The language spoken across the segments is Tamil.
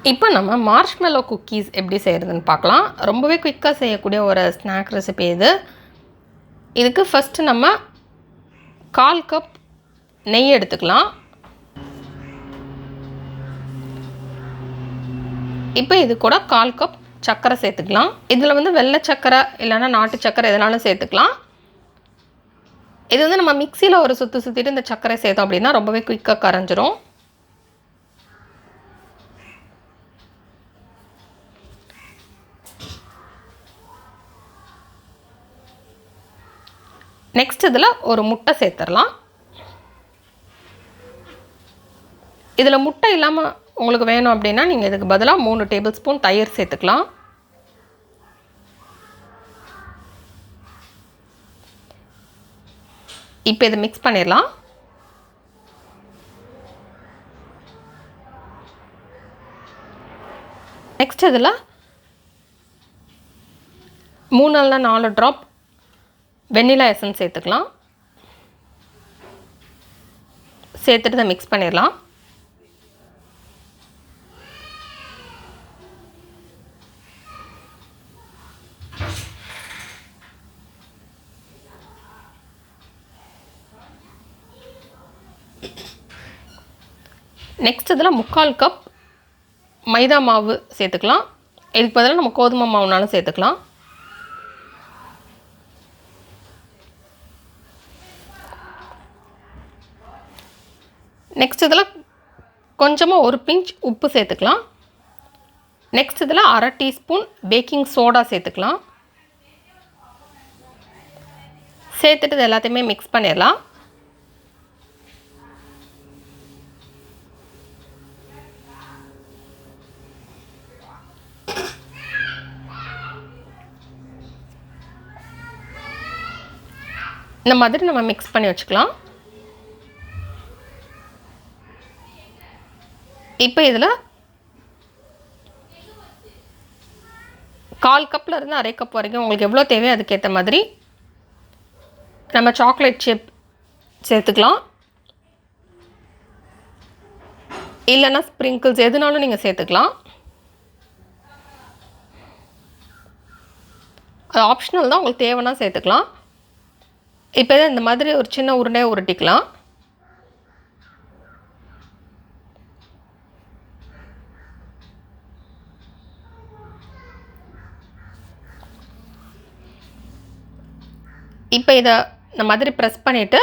இப்போ நம்ம மார்ஷ்மெல்லோ குக்கீஸ் எப்படி செய்கிறதுன்னு பார்க்கலாம். ரொம்பவே குயிக்காக செய்யக்கூடிய ஒரு ஸ்நாக் ரெசிபி இது. இதுக்கு ஃபஸ்ட்டு நம்ம 1/4 கப் நெய் எடுத்துக்கலாம். இப்போ இது கூட 1/4 கப் சர்க்கரை சேர்த்துக்கலாம். இதில் வந்து வெள்ளை சர்க்கரை இல்லைன்னா நாட்டு சர்க்கரை எதனாலும் சேர்த்துக்கலாம். இது வந்து நம்ம மிக்சியில் ஒரு சுற்றிட்டு இந்த சர்க்கரை சேர்த்தோம் அப்படின்னா ரொம்பவே குயிக்காக கரைஞ்சிரும். நெக்ஸ்ட் இதில் ஒரு முட்டை சேர்த்துடலாம். இதில் முட்டை இல்லாமல் உங்களுக்கு வேணும் அப்படின்னா நீங்கள் இதுக்கு பதிலாக 3 டேபிள் ஸ்பூன் தயிர் சேர்த்துக்கலாம். இப்போ இதை மிக்ஸ் பண்ணிடலாம். நெக்ஸ்ட் இதில் 3-4 ட்ராப் வெண்ணிலா எசன்ஸ் சேர்த்துக்கலாம். சேர்த்துட்டு இதை மிக்ஸ் பண்ணிடலாம். நெக்ஸ்ட் இதில் 3/4 கப் மைதா மாவு சேர்த்துக்கலாம். இதுக்கு பதிலாக நம்ம கோதுமை மாவுனாலும் சேர்த்துக்கலாம். நெக்ஸ்ட் இதில் கொஞ்சமாக ஒரு பிஞ்ச் உப்பு சேர்த்துக்கலாம். நெக்ஸ்ட் இதில் 1/2 டீஸ்பூன் பேக்கிங் சோடா சேர்த்துக்கலாம். சேர்த்துட்டு இது எல்லாத்தையுமே மிக்ஸ் பண்ணிடலாம். இந்த மாதிரி நம்ம மிக்ஸ் பண்ணி வச்சுக்கலாம். இப்போ இதில் 1/4 கப்பில் இருந்து 1/2 கப் வரைக்கும் உங்களுக்கு எவ்வளோ தேவையோ அதுக்கேற்ற மாதிரி நம்ம சாக்லேட் சிப் சேர்த்துக்கலாம். இல்லைன்னா ஸ்ப்ரிங்கிள்ஸ் எதுனாலும் நீங்கள் சேர்த்துக்கலாம். அது ஆப்ஷனல் தான், உங்களுக்கு தேவைன்னா சேர்த்துக்கலாம். இப்போ இந்த மாதிரி ஒரு சின்ன உருண்டையை உருட்டிக்கலாம். இப்போ இதை இந்த மாதிரி ப்ரெஸ் பண்ணிவிட்டு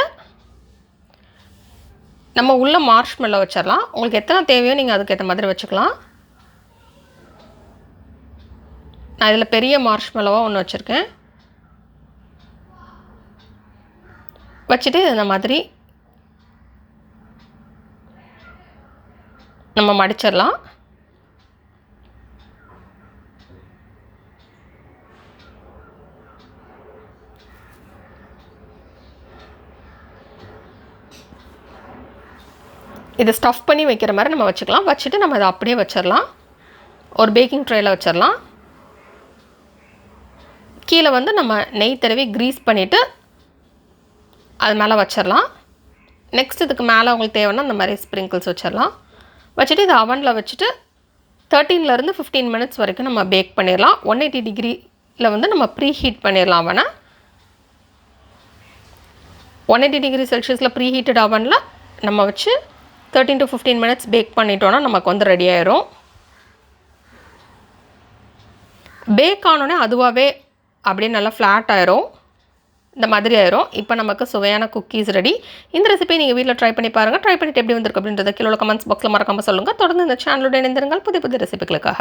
நம்ம உள்ள மார்ஷ்மெல்லோ வச்சிடலாம். உங்களுக்கு எத்தனை தேவையோ நீங்கள் அதுக்கேற்ற மாதிரி வச்சுக்கலாம். நான் இதில் பெரிய மார்ஷ்மெல்லோவாக ஒன்று வச்சுருக்கேன். வச்சுட்டு இந்த மாதிரி நம்ம மடிச்சிடலாம். இதை ஸ்டஃப் பண்ணி வைக்கிற மாதிரி நம்ம வச்சுக்கலாம். வச்சுட்டு நம்ம அதை அப்படியே வச்சிடலாம். ஒரு பேக்கிங் ட்ரேயில் வச்சிடலாம். கீழே வந்து நம்ம நெய் தடவி க்ரீஸ் பண்ணிவிட்டு அது மேலே வச்சிடலாம். நெக்ஸ்ட் இதுக்கு மேலே உங்களுக்கு தேவைன்னா இந்த மாதிரி ஸ்ப்ரிங்கிள்ஸ் வச்சிடலாம். வச்சுட்டு இதை அவனில் வச்சுட்டு 13 to 15 மினிட்ஸ் வரைக்கும் நம்ம பேக் பண்ணிடலாம். 180 டிகிரியில் வந்து நம்ம ப்ரீ ஹீட் பண்ணிடலாம். அவனை 180 டிகிரி செல்சியஸில் ப்ரீ ஹீட்டட் அவனில் நம்ம வச்சு 13 to 15 மினிட்ஸ் பேக் பண்ணிட்டோன்னா நமக்கு வந்து ரெடி ஆயிரும். பேக் ஆனோடனே அதுவாகவே அப்படியே நல்லா ஃப்ளாட் ஆயிரும். இந்த மாதிரி ஆயிரும். இப்போ நமக்கு சுவையான குக்கீஸ் ரெடி. இந்த ரெசிபி நீங்கள் வீட்டில் ட்ரை பண்ணி பாருங்கள். ட்ரை பண்ணிவிட்டு எப்படி வந்திருக்கு அப்படின்றத கீழே கமெண்ட்ஸ் பாக்ஸில் மறக்காமல் சொல்லுங்கள். தொடர்ந்து இந்த சேனலோட இணைந்திருங்கள் புதிய ரெசிபிகளுக்காக.